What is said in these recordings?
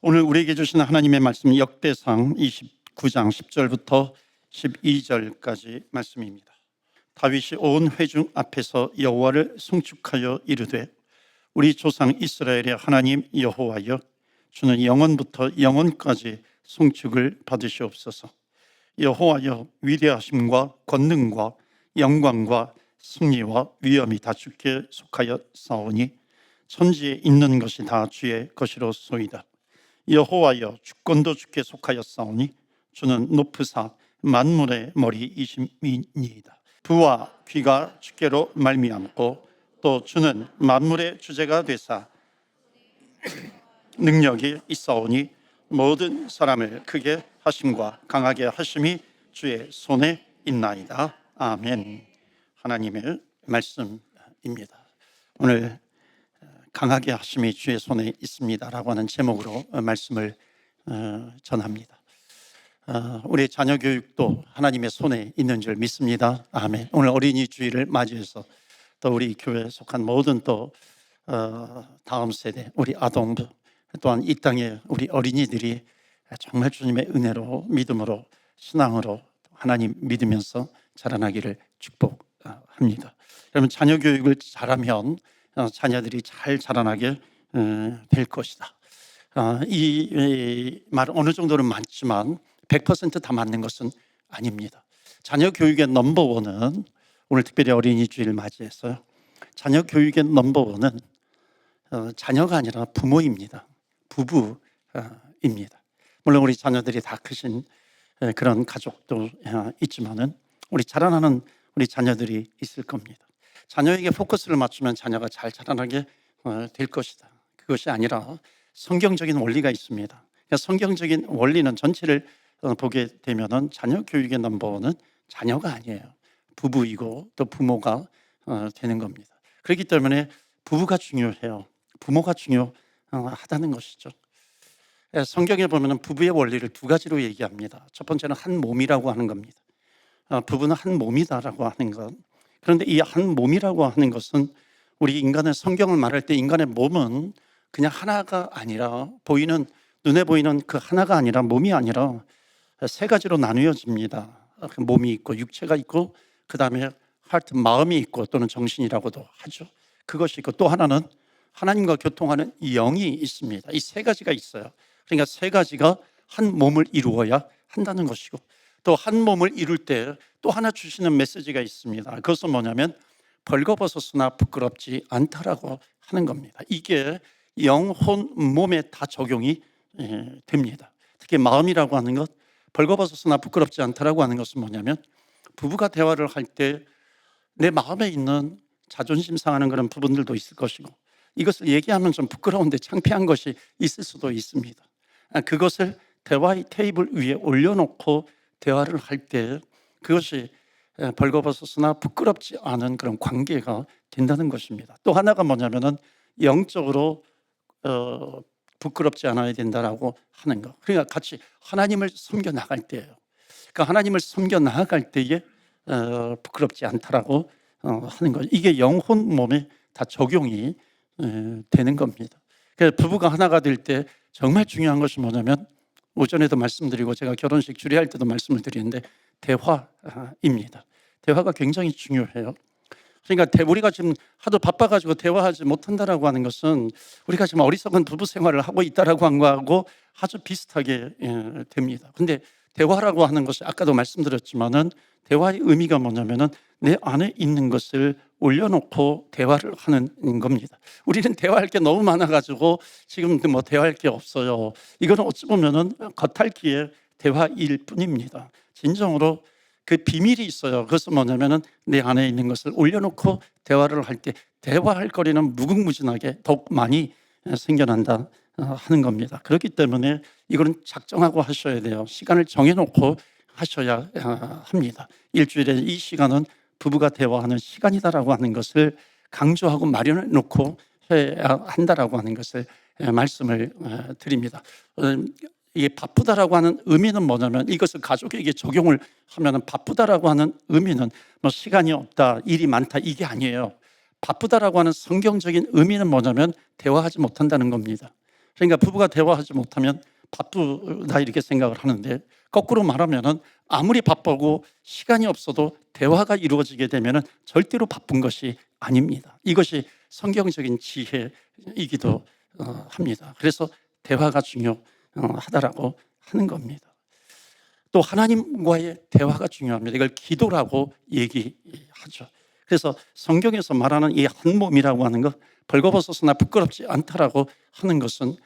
오늘 우리에게 주신 하나님의 말씀 역대상 29장 10절부터 12절까지 말씀입니다. 다윗이 온 회중 앞에서 여호와를 송축하여 이르되 우리 조상 이스라엘의 하나님 여호와여, 주는 영원부터 영원까지 송축을 받으시옵소서. 여호와여, 위대하심과 권능과 영광과 승리와 위엄이 다 주께 속하여 싸우니 천지에 있는 것이 다 주의 것이로소이다. 여호와여, 주권도 주께 속하여 싸우니 주는 높으사 만물의 머리이심이니이다. 부와 귀가 주께로 말미암고 또 주는 만물의 주제가 되사 능력이 있사오니 모든 사람을 크게 하심과 강하게 하심이 주의 손에 있나이다. 아멘. 하나님의 말씀입니다. 오늘 강하게 하심이 주의 손에 있습니다라고 하는 제목으로 말씀을 전합니다. 우리 자녀 교육도 하나님의 손에 있는 줄 믿습니다. 아멘. 오늘 어린이 주일을 맞이해서 또 우리 교회에 속한 모든 또 다음 세대 우리 아동부 또한 이 땅의 우리 어린이들이 정말 주님의 은혜로 믿음으로 신앙으로 하나님 믿으면서 자라나기를 축복합니다. 여러분, 자녀 교육을 잘하면 자녀들이 잘 자라나게 될 것이다. 이 말은 어느 정도는 맞지만 100% 다 맞는 것은 아닙니다. 자녀 교육의 넘버원은, 오늘 특별히 어린이 주일을 맞이해서요, 자녀 교육의 넘버원은 자녀가 아니라 부모입니다. 부부입니다. 물론 우리 자녀들이 다 크신 그런 가족도 있지만은 우리 자라나는 우리 자녀들이 있을 겁니다. 자녀에게 포커스를 맞추면 자녀가 잘 자라나게 될 것이다. 그것이 아니라 성경적인 원리가 있습니다. 그러니까 성경적인 원리는 전체를 보게 되면은 자녀 교육의 넘버원은 자녀가 아니에요. 부부이고 또 부모가 되는 겁니다. 그렇기 때문에 부부가 중요해요. 부모가 중요하다는 것이죠. 성경에 보면은 부부의 원리를 두 가지로 얘기합니다. 첫 번째는 한 몸이라고 하는 겁니다. 부부는 한 몸이다라고 하는 것. 그런데 이 한 몸이라고 하는 것은 우리 인간의 성경을 말할 때 인간의 몸은 그냥 하나가 아니라 눈에 보이는 그 하나가 아니라 몸이 아니라 세 가지로 나누어집니다. 몸이 있고 육체가 있고 그 다음에 하트, 마음이 있고 또는 정신이라고도 하죠. 그것이 있고 또 하나는 하나님과 교통하는 영이 있습니다. 이 세 가지가 있어요. 그러니까 세 가지가 한 몸을 이루어야 한다는 것이고 또 한 몸을 이룰 때 또 하나 주시는 메시지가 있습니다. 그것은 뭐냐면 벌거벗었으나 부끄럽지 않다라고 하는 겁니다. 이게 영혼 몸에 다 적용이 됩니다. 특히 마음이라고 하는 것, 벌거벗었으나 부끄럽지 않다라고 하는 것은 뭐냐면 부부가 대화를 할 때 내 마음에 있는 자존심 상하는 그런 부분들도 있을 것이고 이것을 얘기하면 좀 부끄러운데 창피한 것이 있을 수도 있습니다. 그것을 대화의 테이블 위에 올려놓고 대화를 할 때 그것이 벌거벗었으나 부끄럽지 않은 그런 관계가 된다는 것입니다. 또 하나가 뭐냐면은 영적으로 부끄럽지 않아야 된다라고 하는 것. 그러니까 같이 하나님을 섬겨 나갈 때예요. 그러니까 하나님을 섬겨 나갈 때에 부끄럽지 않다라고 하는 것. 이게 영혼 몸에 다 적용이 되는 겁니다. 그래서 부부가 하나가 될 때 정말 중요한 것이 뭐냐면 오전에도 말씀드리고 제가 결혼식 주례할 때도 말씀을 드리는데 대화입니다. 대화가 굉장히 중요해요. 그러니까 우리가 지금 하도 바빠가지고 대화하지 못한다라고 하는 것은 우리가 지금 어리석은 부부 생활을 하고 있다라고 한 거하고 아주 비슷하게 됩니다. 근데 대화라고 하는 것이 아까도 말씀드렸지만은 대화의 의미가 뭐냐면은 내 안에 있는 것을 올려놓고 대화를 하는 겁니다. 우리는 대화할 게 너무 많아가지고 지금 뭐 대화할 게 없어요. 이거는 어찌 보면은 겉핥기의 대화일 뿐입니다. 진정으로 그 비밀이 있어요. 그것은 뭐냐면은 내 안에 있는 것을 올려놓고 대화를 할 때 대화할 거리는 무궁무진하게 더욱 많이 생겨난다 하는 겁니다. 그렇기 때문에 이거는 작정하고 하셔야 돼요. 시간을 정해놓고 하셔야 합니다. 일주일에 이 시간은 부부가 대화하는 시간이다라고 하는 것을 강조하고 마련해 놓고 해야 한다라고 하는 것을 말씀을 드립니다. 이게 바쁘다라고 하는 의미는 뭐냐면 이것을 가족에게 적용을 하면 바쁘다라고 하는 의미는 뭐 시간이 없다, 일이 많다 이게 아니에요. 바쁘다라고 하는 성경적인 의미는 뭐냐면 대화하지 못한다는 겁니다. 그러니까 부부가 대화하지 못하면 바쁘다 이렇게 생각을 하는데, 거꾸로 말하면은 아무리 바쁘고 시간이 없어도 대화가 이루어지게 되면은 절대로 바쁜 것이 아닙니다. 이것이 성경적인 지혜이기도 합니다. 그래서 대화가 중요하다라고 하는 겁니다. 또 하나님과의 대화가 중요합니다. 이걸 기도라고 얘기하죠. 그래서 성경에서 말하는 이 한 몸이라고 하는 것, 벌거벗어서나 부끄럽지 않다라고 하는 것은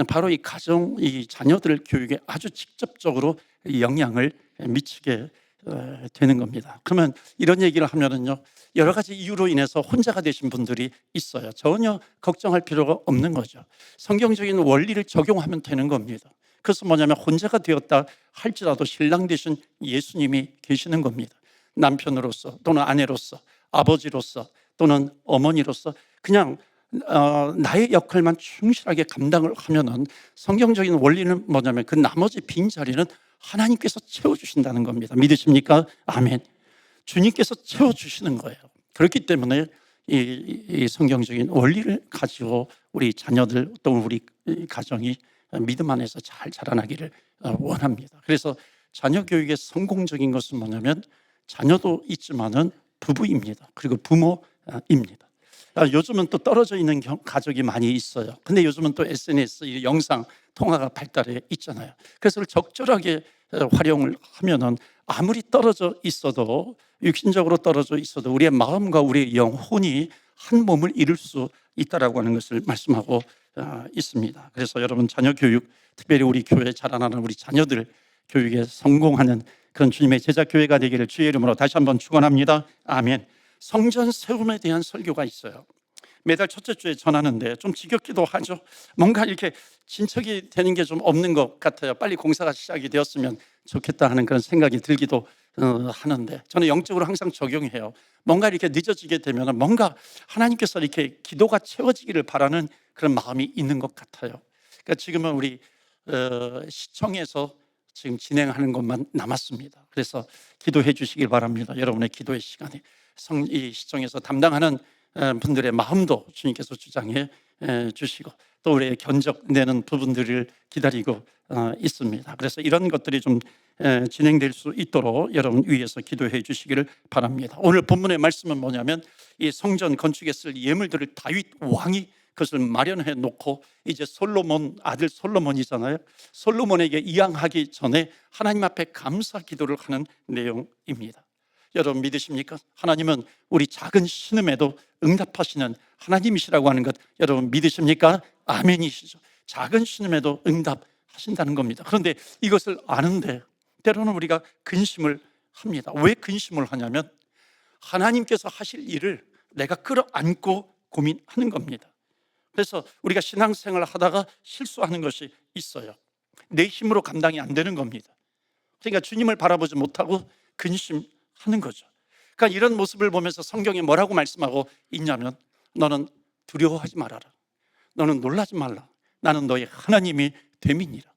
바로 이 가정, 이 자녀들 교육에 아주 직접적으로 영향을 미치게 되는 겁니다. 그러면 이런 얘기를 하면은요, 여러 가지 이유로 인해서 혼자가 되신 분들이 있어요. 전혀 걱정할 필요가 없는 거죠. 성경적인 원리를 적용하면 되는 겁니다. 그래서 뭐냐면 혼자가 되었다 할지라도 신랑 되신 예수님이 계시는 겁니다. 남편으로서 또는 아내로서, 아버지로서 또는 어머니로서 그냥 나의 역할만 충실하게 감당을 하면은 성경적인 원리는 뭐냐면 그 나머지 빈자리는 하나님께서 채워주신다는 겁니다. 믿으십니까? 아멘. 주님께서 채워주시는 거예요. 그렇기 때문에 이 성경적인 원리를 가지고 우리 자녀들 또 우리 가정이 믿음 안에서 잘 자라나기를 원합니다. 그래서 자녀 교육의 성공적인 것은 뭐냐면 자녀도 있지만은 부부입니다. 그리고 부모입니다. 요즘은 또 떨어져 있는 가족이 많이 있어요. 근데 요즘은 또 SNS, 영상 통화가 발달해 있잖아요. 그래서 적절하게 활용을 하면은 아무리 떨어져 있어도, 육신적으로 떨어져 있어도 우리의 마음과 우리의 영혼이 한 몸을 이룰 수 있다라고 하는 것을 말씀하고 있습니다. 그래서 여러분 자녀 교육, 특별히 우리 교회에 자라나는 우리 자녀들 교육에 성공하는 그런 주님의 제자 교회가 되기를 주의 이름으로 다시 한번 축원합니다. 아멘. 성전 세움에 대한 설교가 있어요. 매달 첫째 주에 전하는데 좀 지겹기도 하죠. 뭔가 이렇게 진척이 되는 게 좀 없는 것 같아요. 빨리 공사가 시작이 되었으면 좋겠다 하는 그런 생각이 들기도 하는데, 저는 영적으로 항상 적용해요. 뭔가 이렇게 늦어지게 되면 뭔가 하나님께서 이렇게 기도가 채워지기를 바라는 그런 마음이 있는 것 같아요. 그러니까 지금은 우리 시청에서 지금 진행하는 것만 남았습니다. 그래서 기도해 주시길 바랍니다. 여러분의 기도의 시간에 이 시청에서 담당하는 분들의 마음도 주님께서 주장해 주시고, 또 우리의 견적내는 부분들을 기다리고 있습니다. 그래서 이런 것들이 좀 진행될 수 있도록 여러분 위에서 기도해 주시기를 바랍니다. 오늘 본문의 말씀은 뭐냐면 이 성전 건축에 쓸 예물들을 다윗 왕이 그것을 마련해 놓고 이제 솔로몬, 아들 솔로몬이잖아요. 솔로몬에게 이양하기 전에 하나님 앞에 감사 기도를 하는 내용입니다. 여러분 믿으십니까? 하나님은 우리 작은 신음에도 응답하시는 하나님이시라고 하는 것 여러분 믿으십니까? 아멘이시죠. 작은 신음에도 응답하신다는 겁니다. 그런데 이것을 아는데 때로는 우리가 근심을 합니다. 왜 근심을 하냐면 하나님께서 하실 일을 내가 끌어안고 고민하는 겁니다. 그래서 우리가 신앙생활을 하다가 실수하는 것이 있어요. 내 힘으로 감당이 안 되는 겁니다. 그러니까 주님을 바라보지 못하고 근심하는 거죠. 그러니까 이런 모습을 보면서 성경이 뭐라고 말씀하고 있냐면 너는 두려워하지 말아라. 너는 놀라지 말라. 나는 너의 하나님이 됨이니라.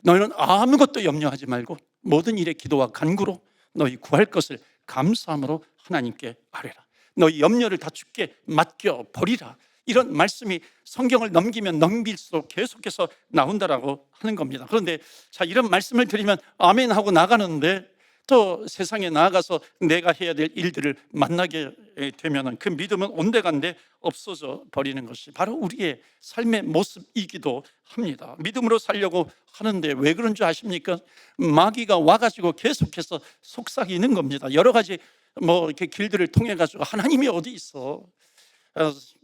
너희는 아무것도 염려하지 말고 모든 일에 기도와 간구로 너희 구할 것을 감사함으로 하나님께 아뢰라. 너희 염려를 다 주께 맡겨버리라. 이런 말씀이 성경을 넘기면 넘길수록 계속해서 나온다라고 하는 겁니다. 그런데 자, 이런 말씀을 드리면 아멘 하고 나가는데 또 세상에 나아가서 내가 해야 될 일들을 만나게 되면 그 믿음은 온데간데 없어져 버리는 것이 바로 우리의 삶의 모습이기도 합니다. 믿음으로 살려고 하는데 왜 그런 줄 아십니까? 마귀가 와가지고 계속해서 속삭이는 겁니다. 여러 가지 이렇게 길들을 통해 가지고 하나님이 어디 있어?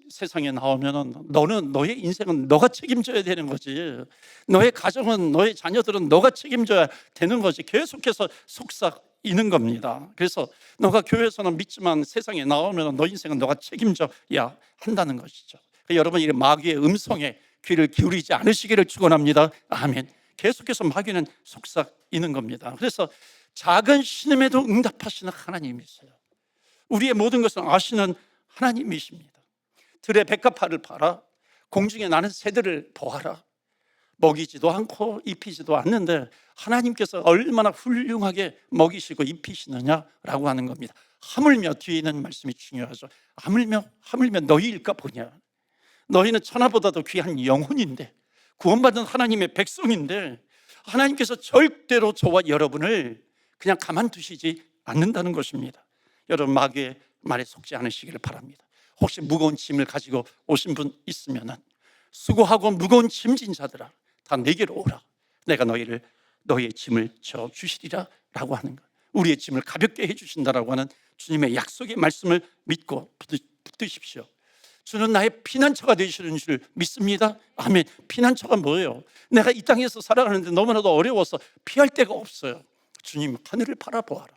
세상에 나오면은 너는 너의 인생은 너가 책임져야 되는 거지. 너의 가정은 너의 자녀들은 너가 책임져야 되는 거지. 계속해서 속삭이는 겁니다. 그래서 너가 교회에서는 믿지만 세상에 나오면 너 인생은 너가 책임져야 한다는 것이죠. 여러분 이 마귀의 음성에 귀를 기울이지 않으시기를 축원합니다. 아멘. 계속해서 마귀는 속삭이는 겁니다. 그래서 작은 신음에도 응답하시는 하나님이세요. 우리의 모든 것을 아시는 하나님이십니다. 들의 백합화를 봐라. 공중에 나는 새들을 보아라. 먹이지도 않고 입히지도 않는데 하나님께서 얼마나 훌륭하게 먹이시고 입히시느냐라고 하는 겁니다. 하물며 뒤에 있는 말씀이 중요하죠. 하물며 너희일까 보냐. 너희는 천하보다도 귀한 영혼인데 구원받은 하나님의 백성인데 하나님께서 절대로 저와 여러분을 그냥 가만두시지 않는다는 것입니다. 여러분, 마귀의 말에 속지 않으시기를 바랍니다. 혹시 무거운 짐을 가지고 오신 분 있으면 수고하고 무거운 짐진 자들아, 다 내게로 오라. 내가 너희의 짐을 져 주시리라 라고 하는 것, 우리의 짐을 가볍게 해주신다라고 하는 주님의 약속의 말씀을 믿고 붙드십시오. 주는 나의 피난처가 되시는 줄 믿습니다. 아멘. 피난처가 뭐예요? 내가 이 땅에서 살아가는데 너무나도 어려워서 피할 데가 없어요. 주님, 하늘을 바라보아라.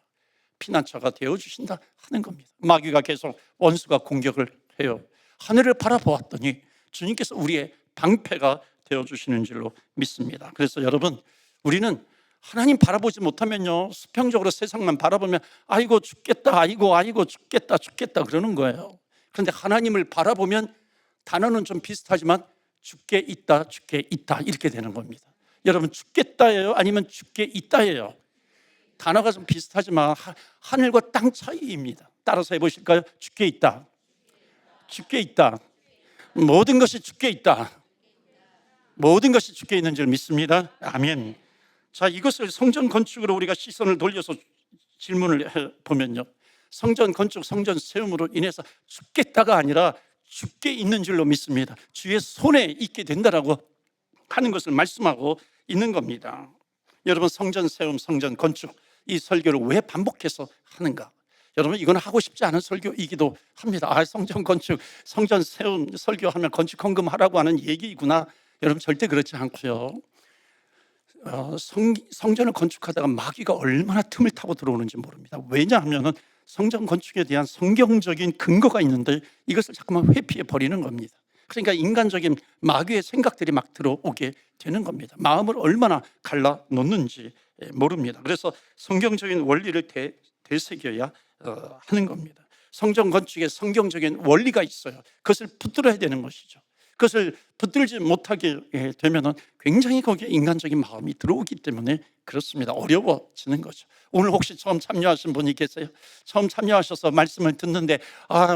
피난처가 되어주신다 하는 겁니다. 마귀가 계속, 원수가 공격을 해요. 하늘을 바라보았더니 주님께서 우리의 방패가 되어주시는 줄로 믿습니다. 그래서 여러분, 우리는 하나님 바라보지 못하면요, 수평적으로 세상만 바라보면 아이고 죽겠다, 아이고 죽겠다 그러는 거예요. 그런데 하나님을 바라보면 단어는 좀 비슷하지만 죽게 있다 이렇게 되는 겁니다. 여러분, 죽겠다예요? 아니면 죽게 있다예요? 단어가 좀 비슷하지만 하늘과 땅 차이입니다. 따라서 해보실까요? 죽게 있다. 모든 것이 죽게 있다. 모든 것이 죽게 있는 줄 믿습니다. 아멘. 자, 이것을 성전 건축으로 우리가 시선을 돌려서 질문을 해보면요, 성전 건축, 성전 세움으로 인해서 죽겠다가 아니라 죽게 있는 줄로 믿습니다. 주의 손에 있게 된다라고 하는 것을 말씀하고 있는 겁니다. 여러분, 성전 세움, 성전 건축, 이 설교를 왜 반복해서 하는가? 여러분, 이건 하고 싶지 않은 설교이기도 합니다. 성전 건축, 성전 세움 설교하면 건축 헌금 하라고 하는 얘기구나. 여러분, 절대 그렇지 않고요. 성전을 건축하다가 마귀가 얼마나 틈을 타고 들어오는지 모릅니다. 왜냐하면 성전 건축에 대한 성경적인 근거가 있는데 이것을 자꾸만 회피해 버리는 겁니다. 그러니까 인간적인 마귀의 생각들이 막 들어오게 되는 겁니다. 마음을 얼마나 갈라 놓는지 모릅니다. 그래서 성경적인 원리를 되새겨야 하는 겁니다. 성전 건축에 성경적인 원리가 있어요. 그것을 붙들어야 되는 것이죠. 그것을 붙들지 못하게 되면 굉장히 거기에 인간적인 마음이 들어오기 때문에 그렇습니다. 어려워지는 거죠. 오늘 혹시 처음 참여하신 분이 계세요? 처음 참여하셔서 말씀을 듣는데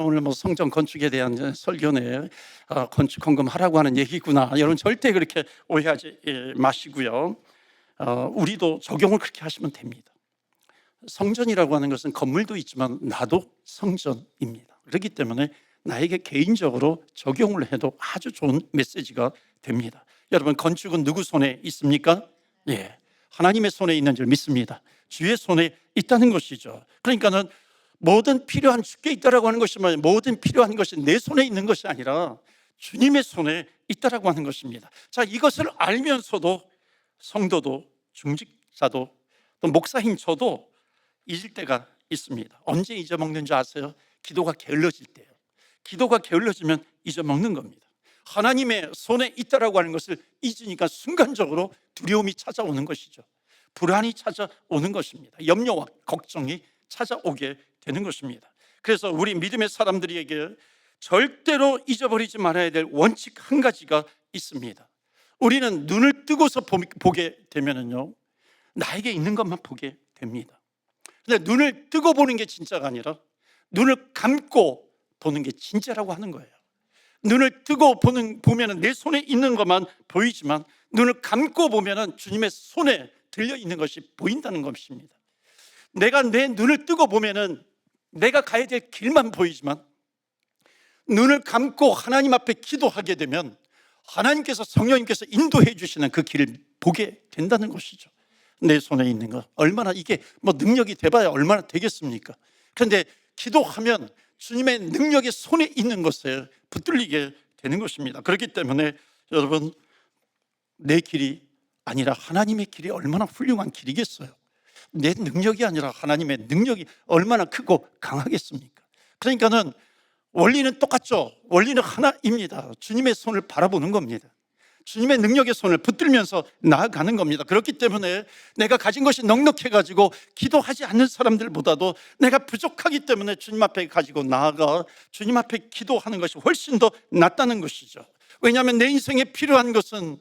오늘 뭐 성전 건축에 대한 설교네, 건축 헌금 하라고 하는 얘기구나. 여러분, 절대 그렇게 오해하지 마시고요. 우리도 적용을 그렇게 하시면 됩니다. 성전이라고 하는 것은 건물도 있지만 나도 성전입니다. 그렇기 때문에 나에게 개인적으로 적용을 해도 아주 좋은 메시지가 됩니다. 여러분, 건축은 누구 손에 있습니까? 예, 하나님의 손에 있는 줄 믿습니다. 주의 손에 있다는 것이죠. 그러니까는 모든 필요한, 주께 있다라고 하는 것이 뭐예요? 모든 필요한 것이 내 손에 있는 것이 아니라 주님의 손에 있다라고 하는 것입니다. 자, 이것을 알면서도 성도도, 중직자도, 또 목사인 저도 잊을 때가 있습니다. 언제 잊어먹는 줄 아세요? 기도가 게을러질 때요. 기도가 게을러지면 잊어먹는 겁니다. 하나님의 손에 있다라고 하는 것을 잊으니까 순간적으로 두려움이 찾아오는 것이죠. 불안이 찾아오는 것입니다. 염려와 걱정이 찾아오게 되는 것입니다. 그래서 우리 믿음의 사람들에게 절대로 잊어버리지 말아야 될 원칙 한 가지가 있습니다. 우리는 눈을 뜨고서 보게 되면요, 나에게 있는 것만 보게 됩니다. 근데 눈을 뜨고 보는 게 진짜가 아니라 눈을 감고 보는 게 진짜라고 하는 거예요. 눈을 뜨고 보면 내 손에 있는 것만 보이지만 눈을 감고 보면 주님의 손에 들려 있는 것이 보인다는 것입니다. 내가 내 눈을 뜨고 보면 내가 가야 될 길만 보이지만 눈을 감고 하나님 앞에 기도하게 되면 하나님께서, 성령님께서 인도해 주시는 그 길을 보게 된다는 것이죠. 내 손에 있는 것, 얼마나 이게 뭐 능력이 돼봐야 얼마나 되겠습니까? 그런데 기도하면 주님의 능력이 손에 있는 것에 붙들리게 되는 것입니다. 그렇기 때문에 여러분, 내 길이 아니라 하나님의 길이 얼마나 훌륭한 길이겠어요. 내 능력이 아니라 하나님의 능력이 얼마나 크고 강하겠습니까? 그러니까는 원리는 똑같죠. 원리는 하나입니다. 주님의 손을 바라보는 겁니다. 주님의 능력의 손을 붙들면서 나아가는 겁니다. 그렇기 때문에 내가 가진 것이 넉넉해가지고 기도하지 않는 사람들보다도 내가 부족하기 때문에 주님 앞에 가지고 나아가 주님 앞에 기도하는 것이 훨씬 더 낫다는 것이죠. 왜냐하면 내 인생에 필요한 것은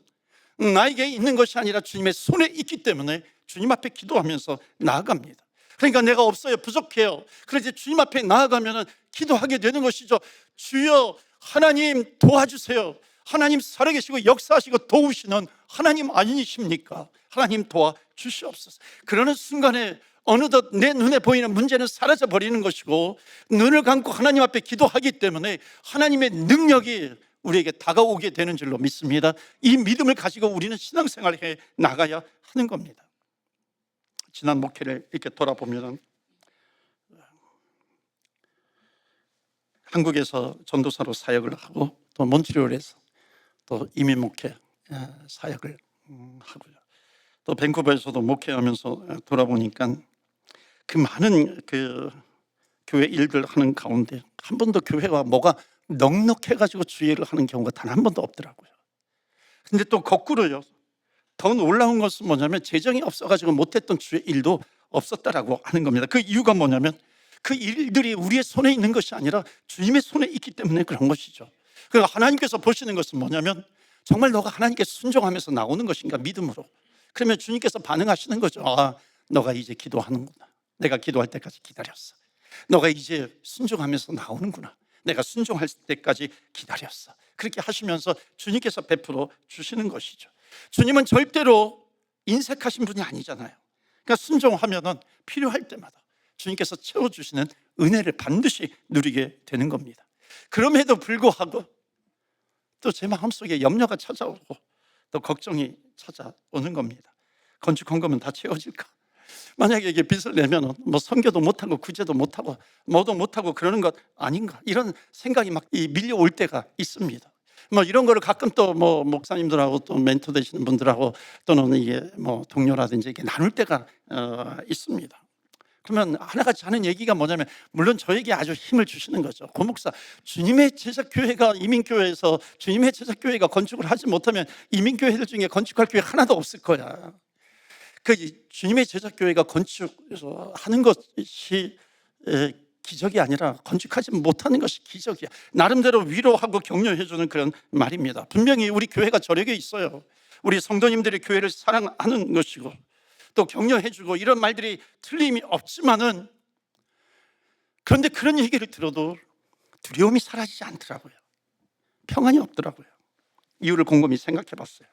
나에게 있는 것이 아니라 주님의 손에 있기 때문에 주님 앞에 기도하면서 나아갑니다. 그러니까 내가 없어요, 부족해요. 그래서 주님 앞에 나아가면 기도하게 되는 것이죠. 주여 하나님 도와주세요. 하나님 살아계시고 역사하시고 도우시는 하나님 아니십니까? 하나님 도와주시옵소서. 그러는 순간에 어느덧 내 눈에 보이는 문제는 사라져 버리는 것이고, 눈을 감고 하나님 앞에 기도하기 때문에 하나님의 능력이 우리에게 다가오게 되는 줄로 믿습니다. 이 믿음을 가지고 우리는 신앙생활을 해 나가야 하는 겁니다. 지난 목회를 이렇게 돌아보면 한국에서 전도사로 사역을 하고, 또 몬트리올에서 또 이민 목회 사역을 하고요. 또 밴쿠버에서도 목회하면서 돌아보니까 그 많은 그 교회 일들 하는 가운데 한 번도 교회가 뭐가 넉넉해가지고 주의를 하는 경우가 단 한 번도 없더라고요. 근데 또 거꾸로요, 더 놀라운 것은 뭐냐면 재정이 없어가지고 못했던 주의 일도 없었다라고 하는 겁니다. 그 이유가 뭐냐면 그 일들이 우리의 손에 있는 것이 아니라 주님의 손에 있기 때문에 그런 것이죠. 그러니까 하나님께서 보시는 것은 뭐냐면 정말 너가 하나님께 순종하면서 나오는 것인가, 믿음으로. 그러면 주님께서 반응하시는 거죠. 아, 너가 이제 기도하는구나. 내가 기도할 때까지 기다렸어. 너가 이제 순종하면서 나오는구나. 내가 순종할 때까지 기다렸어. 그렇게 하시면서 주님께서 베풀어 주시는 것이죠. 주님은 절대로 인색하신 분이 아니잖아요. 그러니까 순종하면은 필요할 때마다 주님께서 채워주시는 은혜를 반드시 누리게 되는 겁니다. 그럼에도 불구하고 또 제 마음속에 염려가 찾아오고 또 걱정이 찾아오는 겁니다. 건축한 거면 다 채워질까? 만약에 이게 빚을 내면 뭐 선교도 못하고 구제도 못하고 뭐도 못하고 그러는 것 아닌가, 이런 생각이 막 밀려올 때가 있습니다. 뭐 이런 거를 가끔 또 뭐 목사님들하고 또 멘토 되시는 분들하고 또는 이게 뭐 동료라든지 이렇게 나눌 때가 있습니다. 그러면 하나같이 하는 얘기가 뭐냐면, 물론 저에게 아주 힘을 주시는 거죠. 고 목사, 주님의 제자교회가 이민교회에서 주님의 제자교회가 건축을 하지 못하면 이민교회들 중에 건축할 교회 하나도 없을 거야. 그 주님의 제자교회가 건축해서 하는 것이 기적이 아니라 건축하지 못하는 것이 기적이야. 나름대로 위로하고 격려해주는 그런 말입니다. 분명히 우리 교회가 저력에 있어요. 우리 성도님들의 교회를 사랑하는 것이고 또 격려해주고 이런 말들이 틀림이 없지만은, 그런데 그런 얘기를 들어도 두려움이 사라지지 않더라고요. 평안이 없더라고요. 이유를 곰곰이 생각해 봤어요.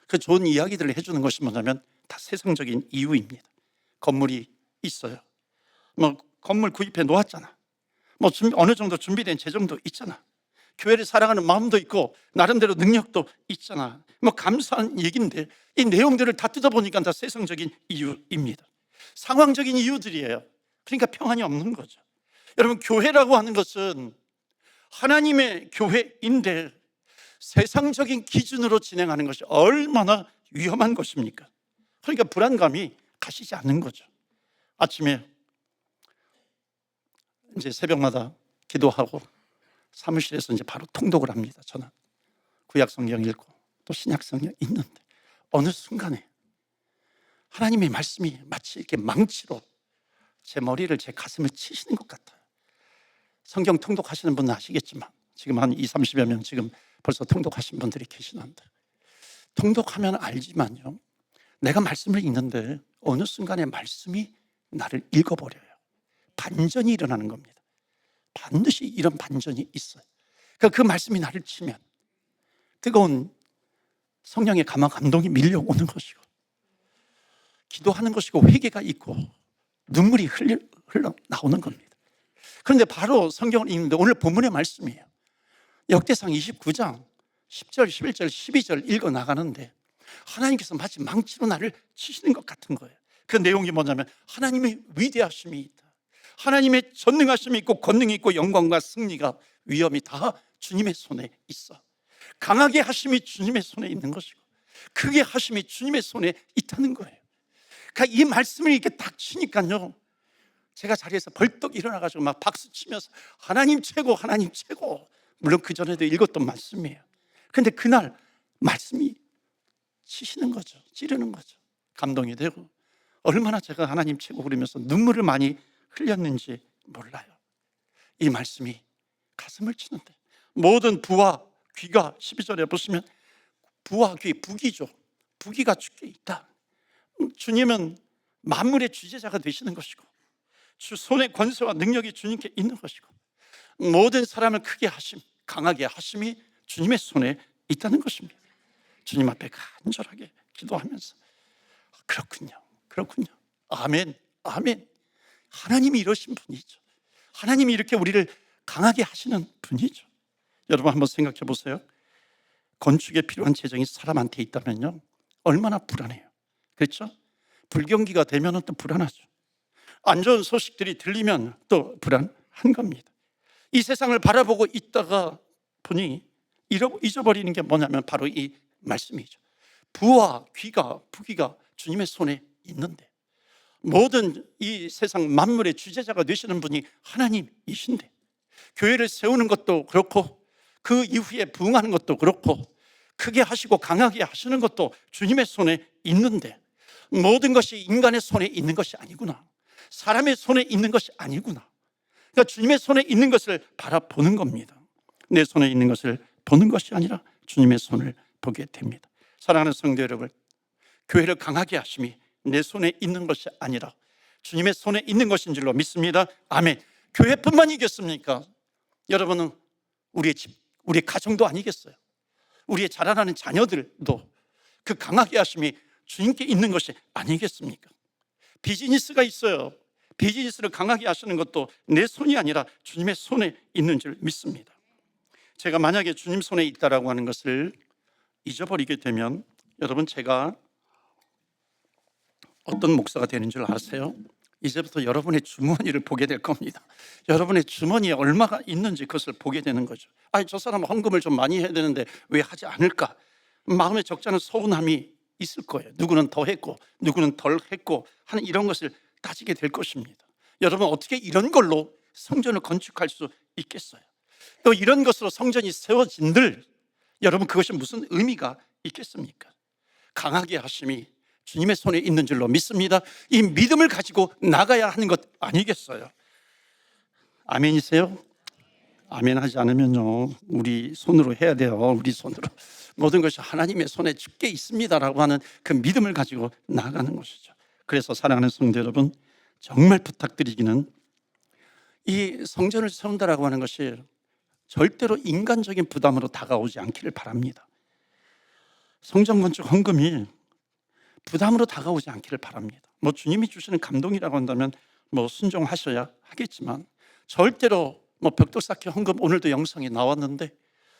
그 좋은 이야기들을 해주는 것이 뭐냐면 다 세상적인 이유입니다. 건물이 있어요. 뭐 건물 구입해 놓았잖아. 뭐 어느 정도 준비된 재정도 있잖아. 교회를 사랑하는 마음도 있고 나름대로 능력도 있잖아. 뭐 감사한 얘기인데 이 내용들을 다 뜯어보니까 다 세상적인 이유입니다. 상황적인 이유들이에요. 그러니까 평안이 없는 거죠. 여러분, 교회라고 하는 것은 하나님의 교회인데 세상적인 기준으로 진행하는 것이 얼마나 위험한 것입니까? 그러니까 불안감이 가시지 않는 거죠. 아침에 이제 새벽마다 기도하고 사무실에서 이제 바로 통독을 합니다. 저는 구약 성경 읽고 또 신약 성경 읽는데 어느 순간에 하나님의 말씀이 마치 이렇게 망치로 제 머리를, 제 가슴을 치시는 것 같아요. 성경 통독하시는 분은 아시겠지만 지금 한 20, 30여 명 지금 벌써 통독하신 분들이 계시는데, 통독하면 알지만요, 내가 말씀을 읽는데 어느 순간에 말씀이 나를 읽어버려요. 반전이 일어나는 겁니다. 반드시 이런 반전이 있어요. 그러니까 그 말씀이 나를 치면 뜨거운 성령의 감화 감동이 밀려오는 것이고 기도하는 것이고 회개가 있고 눈물이 흘러 나오는 겁니다. 그런데 바로 성경을 읽는데 오늘 본문의 말씀이에요. 역대상 29장 10절, 11절, 12절 읽어 나가는데 하나님께서 마치 망치로 나를 치시는 것 같은 거예요. 그 내용이 뭐냐면 하나님의 위대하심이 있다. 하나님의 전능하심이 있고 권능이 있고 영광과 승리가 위엄이 다 주님의 손에 있어. 강하게 하심이 주님의 손에 있는 것이고 크게 하심이 주님의 손에 있다는 거예요. 그러니까 이 말씀을 이렇게 딱 치니까요, 제가 자리에서 벌떡 일어나가지고 막 박수 치면서 하나님 최고, 하나님 최고. 물론 그 전에도 읽었던 말씀이에요. 그런데 그날 말씀이 치시는 거죠. 찌르는 거죠. 감동이 되고 얼마나 제가 하나님 최고 그러면서 눈물을 많이 흘렸는지 몰라요. 이 말씀이 가슴을 치는데 모든 부와 귀가 12절에 보시면 부와 귀, 부귀죠. 부귀가 주께 있다. 주님은 만물의 주제자가 되시는 것이고 주 손의 권세와 능력이 주님께 있는 것이고 모든 사람을 크게 하심, 강하게 하심이 주님의 손에 있다는 것입니다. 주님 앞에 간절하게 기도하면서 그렇군요. 아멘, 아멘. 하나님이 이러신 분이죠. 하나님이 이렇게 우리를 강하게 하시는 분이죠. 여러분 한번 생각해 보세요. 건축에 필요한 재정이 사람한테 있다면요, 얼마나 불안해요. 그렇죠? 불경기가 되면 또 불안하죠. 안 좋은 소식들이 들리면 또 불안한 겁니다. 이 세상을 바라보고 있다가 보니 잊어버리는 게 뭐냐면 바로 이 말씀이죠. 부와 부귀가 주님의 손에 있는데, 모든 이 세상 만물의 주재자가 되시는 분이 하나님이신데, 교회를 세우는 것도 그렇고 그 이후에 부흥하는 것도 그렇고 크게 하시고 강하게 하시는 것도 주님의 손에 있는데, 모든 것이 인간의 손에 있는 것이 아니구나, 사람의 손에 있는 것이 아니구나. 그러니까 주님의 손에 있는 것을 바라보는 겁니다. 내 손에 있는 것을 보는 것이 아니라 주님의 손을 보게 됩니다. 사랑하는 성도 여러분, 교회를 강하게 하심이 내 손에 있는 것이 아니라 주님의 손에 있는 것인 줄로 믿습니다. 아멘. 교회뿐만이겠습니까? 여러분은 우리의 집, 우리의 가정도 아니겠어요? 우리의 자라나는 자녀들도 그 강하게 하심이 주님께 있는 것이 아니겠습니까? 비즈니스가 있어요. 비즈니스를 강하게 하시는 것도 내 손이 아니라 주님의 손에 있는 줄 믿습니다. 제가 만약에 주님 손에 있다라고 하는 것을 잊어버리게 되면, 여러분, 제가 어떤 목사가 되는 줄 아세요? 이제부터 여러분의 주머니를 보게 될 겁니다. 여러분의 주머니에 얼마가 있는지 그것을 보게 되는 거죠. 저 사람은 헌금을 좀 많이 해야 되는데 왜 하지 않을까? 마음에 적잖은 서운함이 있을 거예요. 누구는 더 했고 누구는 덜 했고 하는 이런 것을 따지게 될 것입니다. 여러분, 어떻게 이런 걸로 성전을 건축할 수 있겠어요? 또 이런 것으로 성전이 세워진들 여러분, 그것이 무슨 의미가 있겠습니까? 강하게 하심이 주님의 손에 있는 줄로 믿습니다. 이 믿음을 가지고 나가야 하는 것 아니겠어요? 아멘이세요? 아멘 하지 않으면요, 우리 손으로 해야 돼요. 우리 손으로 모든 것이 하나님의 손에 집게 있습니다라고 하는 그 믿음을 가지고 나아가는 것이죠. 그래서 사랑하는 성도 여러분, 정말 부탁드리기는, 이 성전을 세운다라고 하는 것이 절대로 인간적인 부담으로 다가오지 않기를 바랍니다. 성전 건축 헌금이 부담으로 다가오지 않기를 바랍니다. 주님이 주시는 감동이라고 한다면 순종하셔야 하겠지만, 절대로 벽돌 쌓기 헌금, 오늘도 영상이 나왔는데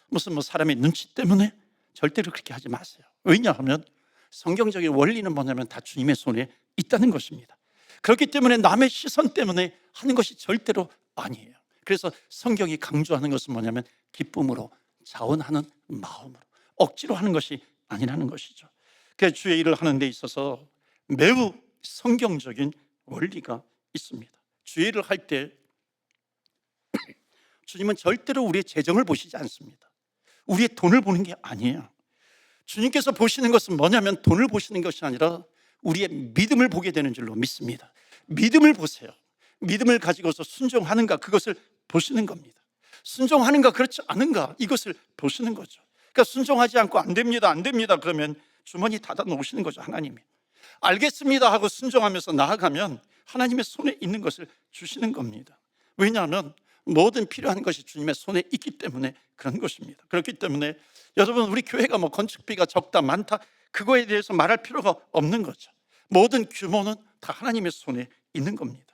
무슨 사람의 눈치 때문에 절대로 그렇게 하지 마세요. 왜냐하면 성경적인 원리는 뭐냐면 다 주님의 손에 있다는 것입니다. 그렇기 때문에 남의 시선 때문에 하는 것이 절대로 아니에요. 그래서 성경이 강조하는 것은 뭐냐면 기쁨으로, 자원하는 마음으로, 억지로 하는 것이 아니라는 것이죠. 그래서 주의 일을 하는 데 있어서 매우 성경적인 원리가 있습니다. 주의 일을 할 때 주님은 절대로 우리의 재정을 보시지 않습니다. 우리의 돈을 보는 게 아니에요. 주님께서 보시는 것은 뭐냐면 돈을 보시는 것이 아니라 우리의 믿음을 보게 되는 줄로 믿습니다. 믿음을 보세요. 믿음을 가지고서 순종하는가, 그것을 보시는 겁니다. 순종하는가 그렇지 않은가, 이것을 보시는 거죠. 그러니까 순종하지 않고 안 됩니다 그러면 주머니 닫아 놓으시는 거죠. 하나님이 알겠습니다 하고 순종하면서 나아가면 하나님의 손에 있는 것을 주시는 겁니다. 왜냐하면 모든 필요한 것이 주님의 손에 있기 때문에 그런 것입니다. 그렇기 때문에 여러분, 우리 교회가 건축비가 적다 많다 그거에 대해서 말할 필요가 없는 거죠. 모든 규모는 다 하나님의 손에 있는 겁니다.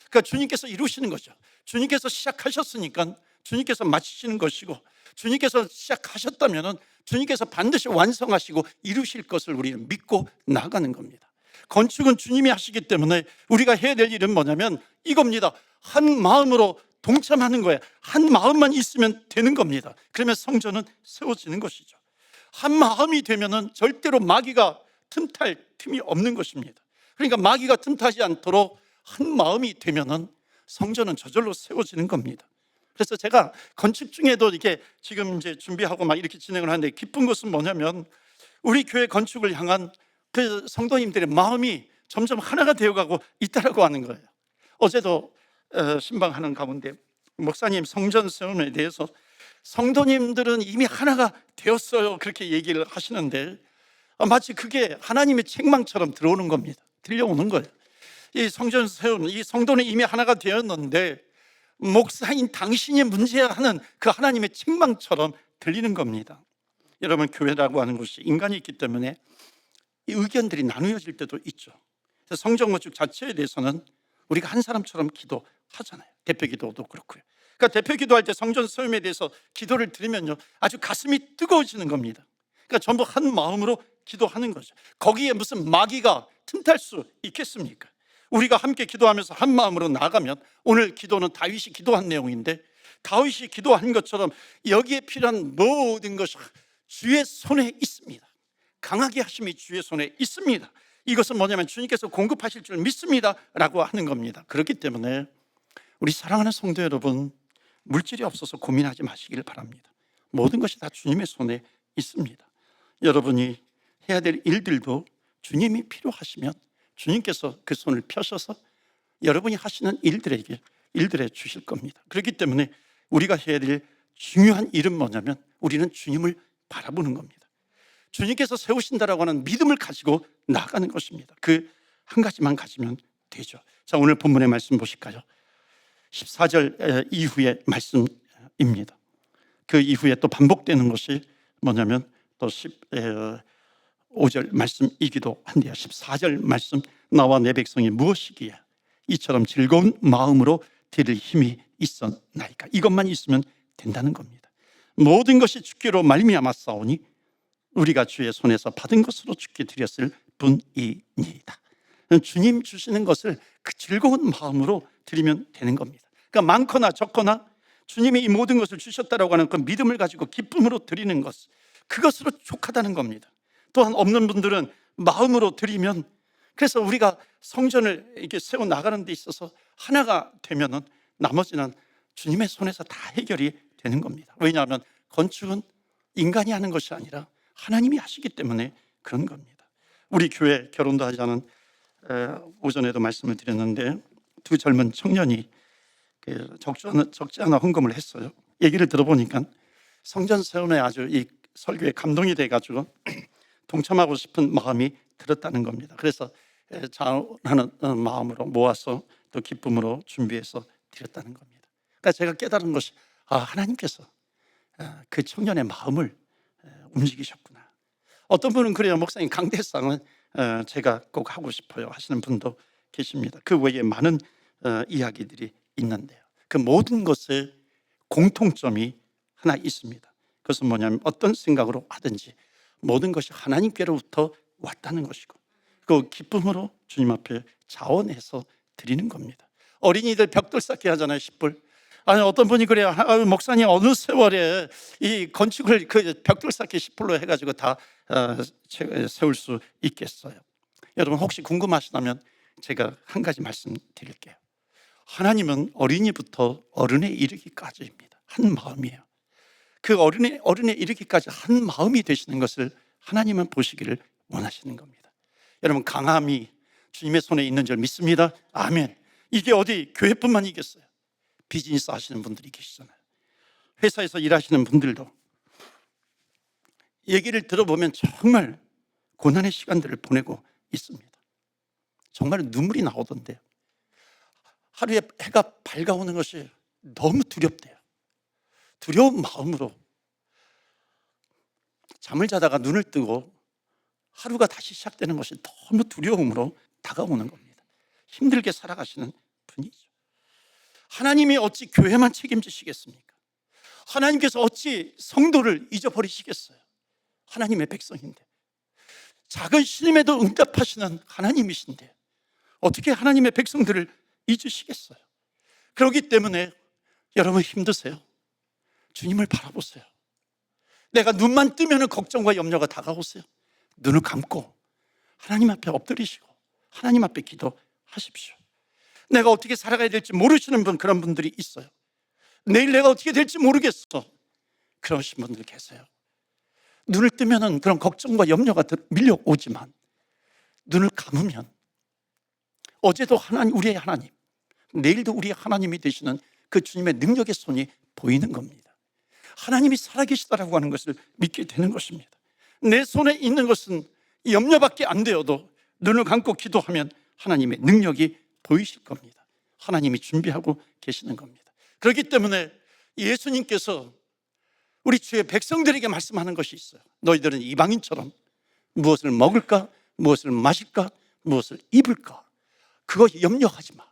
그러니까 주님께서 이루시는 거죠. 주님께서 시작하셨으니까 주님께서 마치시는 것이고, 주님께서 시작하셨다면 주님께서 반드시 완성하시고 이루실 것을 우리는 믿고 나가는 겁니다. 건축은 주님이 하시기 때문에 우리가 해야 될 일은 뭐냐면 이겁니다. 한 마음으로 동참하는 거예요. 한 마음만 있으면 되는 겁니다. 그러면 성전은 세워지는 것이죠. 한 마음이 되면은 절대로 마귀가 틈탈 틈이 없는 것입니다. 그러니까 마귀가 틈타지 않도록 한 마음이 되면은 성전은 저절로 세워지는 겁니다. 그래서 제가 건축 중에도 이렇게 지금 이제 준비하고 막 이렇게 진행을 하는데 기쁜 것은 뭐냐면 우리 교회 건축을 향한 그 성도님들의 마음이 점점 하나가 되어가고 있다라고 하는 거예요. 어제도 신방하는 가운데 목사님 성전 세움에 대해서 성도님들은 이미 하나가 되었어요 그렇게 얘기를 하시는데, 마치 그게 하나님의 책망처럼 들어오는 겁니다. 들려오는 거예요. 이 성전 세움, 이 성도는 이미 하나가 되었는데 목사인 당신이 문제야 하는 그 하나님의 책망처럼 들리는 겁니다. 여러분, 교회라고 하는 곳이 인간이 있기 때문에 이 의견들이 나누어질 때도 있죠. 그래서 성경 건축 자체에 대해서는 우리가 한 사람처럼 기도하잖아요. 대표 기도도 그렇고요. 그러니까 대표 기도할 때 성전 소임에 대해서 기도를 드리면요, 아주 가슴이 뜨거워지는 겁니다. 그러니까 전부 한 마음으로 기도하는 거죠. 거기에 무슨 마귀가 틈탈 수 있겠습니까? 우리가 함께 기도하면서 한 마음으로 나가면, 오늘 기도는 다윗이 기도한 내용인데, 다윗이 기도한 것처럼 여기에 필요한 모든 것이 주의 손에 있습니다. 강하게 하심이 주의 손에 있습니다. 이것은 뭐냐면 주님께서 공급하실 줄 믿습니다 라고 하는 겁니다. 그렇기 때문에 우리 사랑하는 성도 여러분, 물질이 없어서 고민하지 마시길 바랍니다. 모든 것이 다 주님의 손에 있습니다. 여러분이 해야 될 일들도 주님이 필요하시면 주님께서 그 손을 펴셔서 여러분이 하시는 일들에 주실 겁니다. 그렇기 때문에 우리가 해야 될 중요한 일은 뭐냐면, 우리는 주님을 바라보는 겁니다. 주님께서 세우신다라고 하는 믿음을 가지고 나아가는 것입니다. 그 한 가지만 가지면 되죠. 자, 오늘 본문의 말씀 보실까요? 14절 이후의 말씀입니다. 그 이후에 또 반복되는 것이 뭐냐면 또 15절 말씀이기도 한데요. 14절 말씀, 나와 내 백성이 무엇이기에 이처럼 즐거운 마음으로 드릴 힘이 있었나이까. 이것만 있으면 된다는 겁니다. 모든 것이 주께로 말미암아 싸우니 우리가 주의 손에서 받은 것으로 주께 드렸을 뿐이니이다. 주님 주시는 것을 그 즐거운 마음으로 드리면 되는 겁니다. 그러니까 많거나 적거나 주님이 이 모든 것을 주셨다라고 하는 그 믿음을 가지고 기쁨으로 드리는 것, 그것으로 족하다는 겁니다. 또한 없는 분들은 마음으로 드리면, 그래서 우리가 성전을 이렇게 세워 나가는 데 있어서 하나가 되면은 나머지는 주님의 손에서 다 해결이 되는 겁니다. 왜냐하면 건축은 인간이 하는 것이 아니라 하나님이 하시기 때문에 그런 겁니다. 우리 교회 결혼도 하지 않은, 오전에도 말씀을 드렸는데, 두 젊은 청년이 적지 않아 헌금을 했어요. 얘기를 들어보니까 성전 세움에 아주 이 설교에 감동이 돼가지고 동참하고 싶은 마음이 들었다는 겁니다. 그래서 자원하는 마음으로 모아서 또 기쁨으로 준비해서 드렸다는 겁니다. 그러니까 제가 깨달은 것이, 하나님께서 그 청년의 마음을 움직이셨구나. 어떤 분은 그래요, 목사님 강대상은 제가 꼭 하고 싶어요 하시는 분도 계십니다. 그 외에 많은 이야기들이 있는데요, 그 모든 것에 공통점이 하나 있습니다. 그것은 뭐냐면 어떤 생각으로 하든지 모든 것이 하나님께로부터 왔다는 것이고, 그 기쁨으로 주님 앞에 자원해서 드리는 겁니다. 어린이들 벽돌 쌓기 하잖아요, 10불. 아니, 어떤 분이 그래요, 목사님 어느 세월에 이 건축을 그 벽돌 쌓기 10불로 해가지고 다 세울 수 있겠어요? 여러분, 혹시 궁금하시다면 제가 한 가지 말씀드릴게요. 하나님은 어린이부터 어른에 이르기까지입니다. 한 마음이에요. 그 어른에 이르기까지 한 마음이 되시는 것을 하나님은 보시기를 원하시는 겁니다. 여러분, 강함이 주님의 손에 있는 줄 믿습니다. 아멘. 이게 어디 교회뿐만이겠어요? 비즈니스 하시는 분들이 계시잖아요. 회사에서 일하시는 분들도 얘기를 들어보면 정말 고난의 시간들을 보내고 있습니다. 정말 눈물이 나오던데요. 하루에 해가 밝아오는 것이 너무 두렵대요. 두려운 마음으로 잠을 자다가 눈을 뜨고 하루가 다시 시작되는 것이 너무 두려움으로 다가오는 겁니다. 힘들게 살아가시는 분이죠. 하나님이 어찌 교회만 책임지시겠습니까? 하나님께서 어찌 성도를 잊어버리시겠어요? 하나님의 백성인데, 작은 신임에도 응답하시는 하나님이신데 어떻게 하나님의 백성들을 잊으시겠어요? 그렇기 때문에 여러분, 힘드세요? 주님을 바라보세요. 내가 눈만 뜨면 걱정과 염려가 다가오세요. 눈을 감고 하나님 앞에 엎드리시고 하나님 앞에 기도하십시오. 내가 어떻게 살아가야 될지 모르시는 그런 분들이 있어요. 내일 내가 어떻게 될지 모르겠어, 그러신 분들 계세요. 눈을 뜨면 그런 걱정과 염려가 밀려오지만 눈을 감으면 어제도 우리의 하나님, 내일도 우리의 하나님이 되시는 그 주님의 능력의 손이 보이는 겁니다. 하나님이 살아계시다라고 하는 것을 믿게 되는 것입니다. 내 손에 있는 것은 염려밖에 안 되어도 눈을 감고 기도하면 하나님의 능력이 보이실 겁니다. 하나님이 준비하고 계시는 겁니다. 그렇기 때문에 예수님께서 우리 주의 백성들에게 말씀하는 것이 있어요. 너희들은 이방인처럼 무엇을 먹을까, 무엇을 마실까, 무엇을 입을까, 그거 염려하지 마.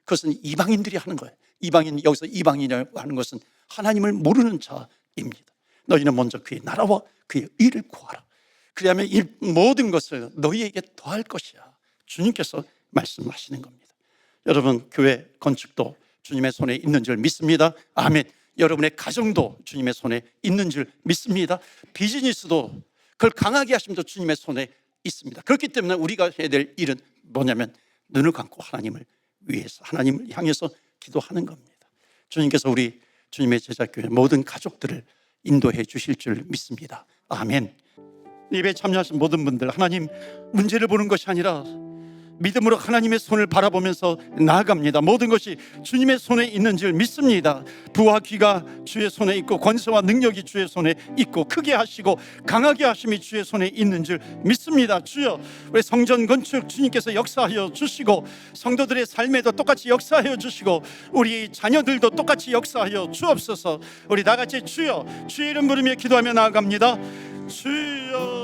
그것은 이방인들이 하는 거예요. 이방인, 여기서 이방인이라고 하는 것은 하나님을 모르는 자입니다. 너희는 먼저 그의 나라와 그의 의를 구하라. 그리하면 이 모든 것을 너희에게 더할 것이야. 주님께서 말씀하시는 겁니다. 여러분, 교회 건축도 주님의 손에 있는 줄 믿습니다. 아멘. 여러분의 가정도 주님의 손에 있는 줄 믿습니다. 비즈니스도 그걸 강하게 하심도 주님의 손에 있습니다. 그렇기 때문에 우리가 해야 될 일은 뭐냐면 눈을 감고 하나님을 위해서, 하나님을 향해서 기도하는 겁니다. 주님께서 우리 주님의 제자교회 모든 가족들을 인도해 주실 줄 믿습니다. 아멘. 예배에 참여하신 모든 분들, 하나님 문제를 보는 것이 아니라 믿음으로 하나님의 손을 바라보면서 나아갑니다. 모든 것이 주님의 손에 있는 줄 믿습니다. 부와 귀가 주의 손에 있고 권세와 능력이 주의 손에 있고 크게 하시고 강하게 하심이 주의 손에 있는 줄 믿습니다. 주여, 우리 성전 건축 주님께서 역사하여 주시고 성도들의 삶에도 똑같이 역사하여 주시고 우리 자녀들도 똑같이 역사하여 주옵소서. 우리 다 같이 주여, 주의 이름 부르며 기도하며 나아갑니다. 주여.